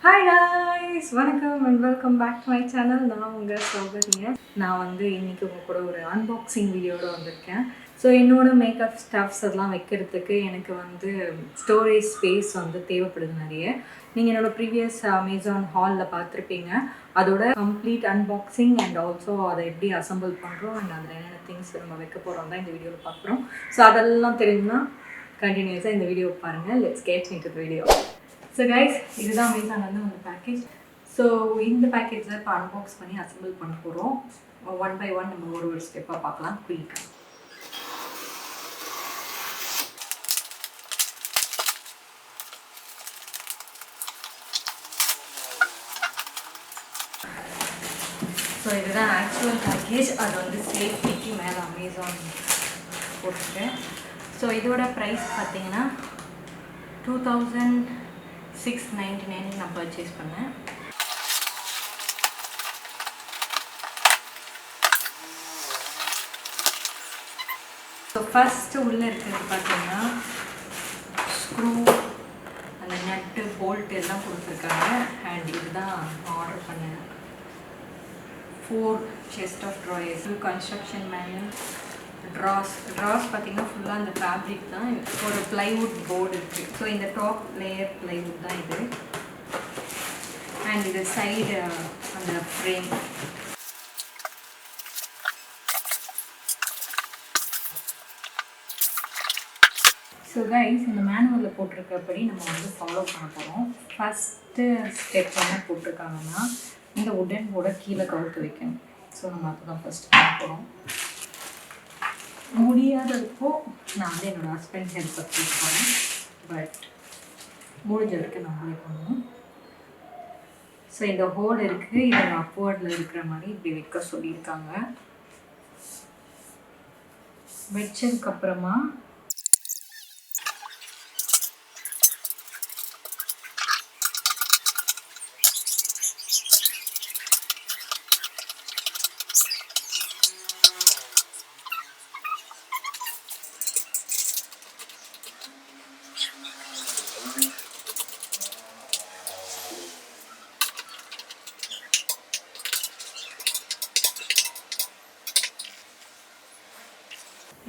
Hi guys, welcome and welcome back to my channel. நான் உங்கள் Sowbaraniya. நான் இன்னைக்கு உங்க கூட ஒரு அன்பாக்சிங் வீடியோட வந்திருக்கேன். ஸோ என்னோட மேக்கப் ஸ்டஃப்ஸ் அதெல்லாம் வைக்கிறதுக்கு எனக்கு ஸ்டோரேஜ் ஸ்பேஸ் தேவைப்படுது நிறைய. நீங்கள் என்னோட ப்ரீவியஸ் அமேசான் ஹாலில் பார்த்துருப்பீங்க. அதோட கம்ப்ளீட் அன்பாக்சிங் அண்ட் ஆல்சோ அதை எப்படி அசம்பிள் பண்ணுறோம் அண்ட் அதில் என்னென்ன திங்ஸ் நம்ம வைக்க போகிறோம் தான் இந்த வீடியோவில் பார்க்குறோம். ஸோ அதெல்லாம் தெரிஞ்சுன்னா கண்டினியூஸாக இந்த வீடியோ பாருங்கள். Let's get into the video. So guys, இதுதான் அமேசான்லேருந்து வந்த பேக்கேஜ். ஸோ இந்த பேக்கேஜில் இப்போ அன்பாக்ஸ் பண்ணி அசம்பிள் பண்ண போகிறோம். ஒன் பை ஒன் நம்ம ஒரு ஸ்டெப்பாக பார்க்கலாம் குயிக்காக. ஸோ இதுதான் ஆக்சுவல் பேக்கேஜ். அது சேஃப்டிக்கு மேலே அமேசான் போட்டுருக்கேன். ஸோ இதோட ப்ரைஸ் பார்த்தீங்கன்னா 2699 நான் பர்ச்சேஸ் பண்ணேன். ஸோ ஃபஸ்ட்டு உள்ளே இருக்கிறது பார்த்தீங்கன்னா ஸ்க்ரூ, அந்த நட்டு போல்ட் எல்லாம் கொடுத்துருக்காங்க. அண்ட் இதுதான் ஆர்டர் பண்ணேன். 4 chest of drawers, construction manual, Dras பார்த்தீங்கன்னா ஃபுல்லாக அந்த ஃபேப்ரிக் தான். ஒரு ப்ளைவுட் போர்டு இருக்குது. ஸோ இந்த டாப் லேயர் ப்ளைவுட் தான் இது. அண்ட் இது சைடு அந்த ஃப்ரேம். ஸோ கைஸ், இந்த மேனுவலில் போட்டிருக்கப்படி நம்ம ஃபாலோ பண்ண போகிறோம். ஃபஸ்ட்டு ஸ்டெப் என்ன போட்டிருக்காங்கன்னா, இந்த உடன் போர்டை கீழே கவுத்து வைக்கணும். ஸோ நம்ம அதுதான் ஃபஸ்ட்டு பண்ண போகிறோம். முடியாதப்போ நான் என்னோடய ஹஸ்பண்ட் ஹெல்ப் பண்ணிட்டு போகிறேன். பட் முடிஞ்ச வரைக்கும் நம்மளே பண்ணுவோம். ஸோ இந்த ஹோல் இருக்குது. இதை அப்வர்டில் இருக்கிற மாதிரி இப்படி வைக்க சொல்லியிருக்காங்க. வச்சதுக்கப்புறமா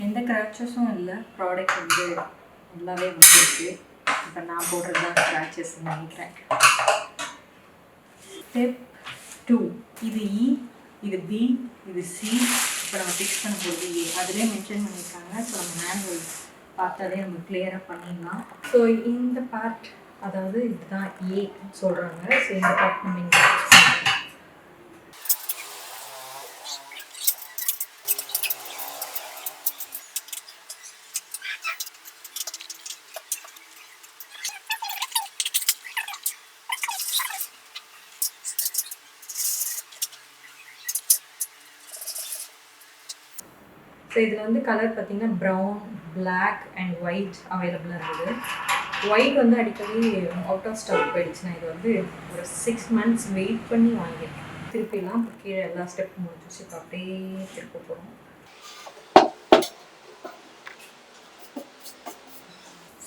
எந்த கிராச்சஸும் இல்லை. ப்ராடக்ட் நல்லாவே வந்துருக்கு. இப்போ நான் போடுறது தான் ஸ்க்ராச்சஸ்ன்னு நினைக்கிறேன். ஸ்டெப் 2, இது இ, இது பி, இது சி. இப்போ நம்ம ஃபிக்ஸ் பண்ண போகிறது ஏ. அதிலே மென்ஷன் பண்ணியிருக்காங்க. ஸோ நம்ம மேனுவல் பார்த்தாலே நம்ம கிளியராக பண்ணிடலாம். ஸோ இந்த பார்ட், அதாவது இதுதான் ஏ சொல்கிறாங்க. ஸோ இந்த பார்ட் நம்ம இங்கே ஸோ இதில் கலர் பார்த்திங்கன்னா ப்ரௌன், பிளாக் அண்ட் ஒயிட் அவைலபிளாக இருக்குது. ஒயிட் அடிக்கடி அவுட் ஆஃப் ஸ்டாக் போயிடுச்சு. நான் இது ஒரு 6 months வெயிட் பண்ணி வாங்கியிருக்கேன். திருப்பிலாம் இப்போ கீழே எல்லா ஸ்டெப்பும் முடிஞ்சிச்சு. இப்போ அப்படியே திருப்ப போகிறோம்.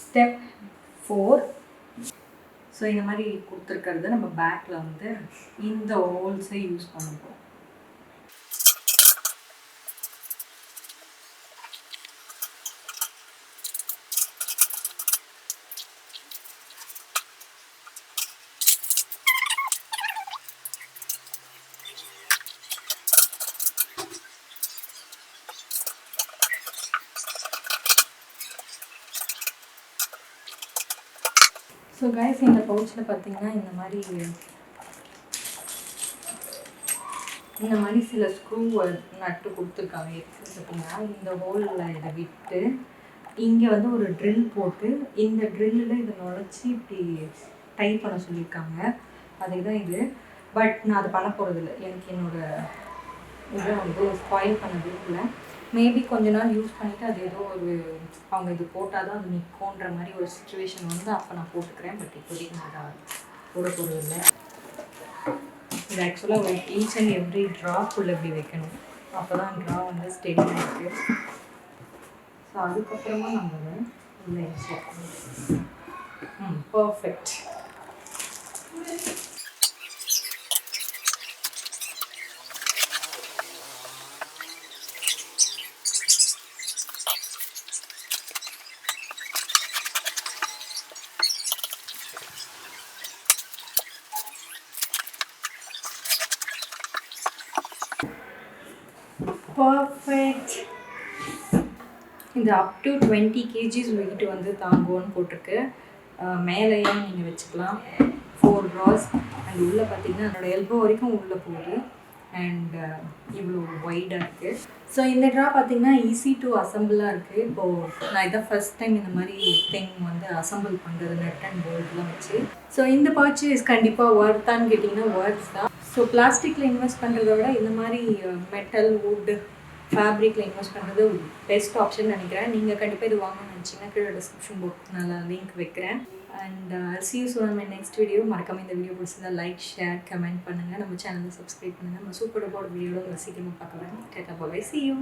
ஸ்டெப் 4. ஸோ இந்த மாதிரி கொடுத்துருக்கிறது நம்ம பேக்கில் இந்த ஹோல்ஸை யூஸ் பண்ண போகிறோம். ஸோ கைஸ், இந்த பவுச்சில் பார்த்தீங்கன்னா இந்த மாதிரி சில ஸ்க்ரூ நட்டு கொடுத்துருக்காங்க. பார்த்தீங்கன்னா இந்த ஹோலில் இதை விட்டு இங்கே ஒரு ட்ரில் போட்டு இந்த ட்ரில்லில் இதை நுழைச்சி இப்படி டைப் பண்ண சொல்லியிருக்காங்க. அதுக்கு தான் இது. பட் நான் அதை பண்ண போகிறதில்ல. எனக்கு என்னோடய இதை ஸ்பாயில் பண்ணது இல்லை. மேபி கொஞ்ச நாள் யூஸ் பண்ணிவிட்டு அது ஏதோ அவங்க இது போட்டால் தான் அது நிற்கும்ன்ற மாதிரி ஒரு சுச்சுவேஷன் அப்போ நான் போட்டுக்கிறேன். பட் இப்போதைக்கு நான் அதை போட போகிறதில்லை. இது ஆக்சுவலாக ஒரு ஈச் அண்ட் எவ்ரி ட்ராப்புள்ள இப்படி வைக்கணும். அப்போ தான் ட்ரா ஸ்டெடியாக இருக்குது. ஸோ அதுக்கப்புறமா நம்ம உள்ள இன்சர்ட் பண்ணணும். பர்ஃபெக்ட். இந்த அப் டு 20 kgs வெயிட் வந்து தாங்கும்னு போட்டிருக்கு. மேலேயும் நீங்கள் வச்சுக்கலாம். 4 ட்ராஸ் அண்ட் உள்ளே பார்த்தீங்கன்னா என்னோட எல்போ வரைக்கும் உள்ளே போகுது. அண்ட் இவ்வளோ வைடாக இருக்குது. ஸோ இந்த ட்ரா பார்த்தீங்கன்னா ஈஸி டு அசம்பிளாக இருக்குது. இப்போது நான் இதான் ஃபர்ஸ்ட் டைம் இந்த மாதிரி திங் வந்து அசம்பிள் பண்ணுறது நட் அண்ட் போல்ட்லாம் வச்சு. ஸோ இந்த பர்ச்சேஸ் கண்டிப்பாக ஒர்த்தான்னு கேட்டிங்கன்னா ஒர்த்ஸ் தான். ஸோ பிளாஸ்டிக்கில் இன்வெஸ்ட் பண்ணுறத விட இந்த மாதிரி மெட்டல் வுட் ஃபேப்ரிக்கில் இன்வெஸ்ட் பண்ணுறது பெஸ்ட் ஆப்ஷன் நினைக்கிறேன். நீங்கள் கண்டிப்பாக இது வாங்கணும்னு நினச்சிங்கன்னா கீழே டிஸ்கிரிப்ஷன் பாக்ஸ் நான் லிங்க் வைக்கிறேன். And see you soon in my next video. மறக்காம இந்த வீடியோ பிடிச்சிருந்தா லைக் ஷேர் கமெண்ட் பண்ணுங்கள். நம்ம சேனலை சப்ஸ்கிரைப் பண்ணுங்கள். நம்ம சூப்பர் போர்ட் வீடியோட சீக்கிரமாக பார்க்க வரேன். டாடா பாய், see you.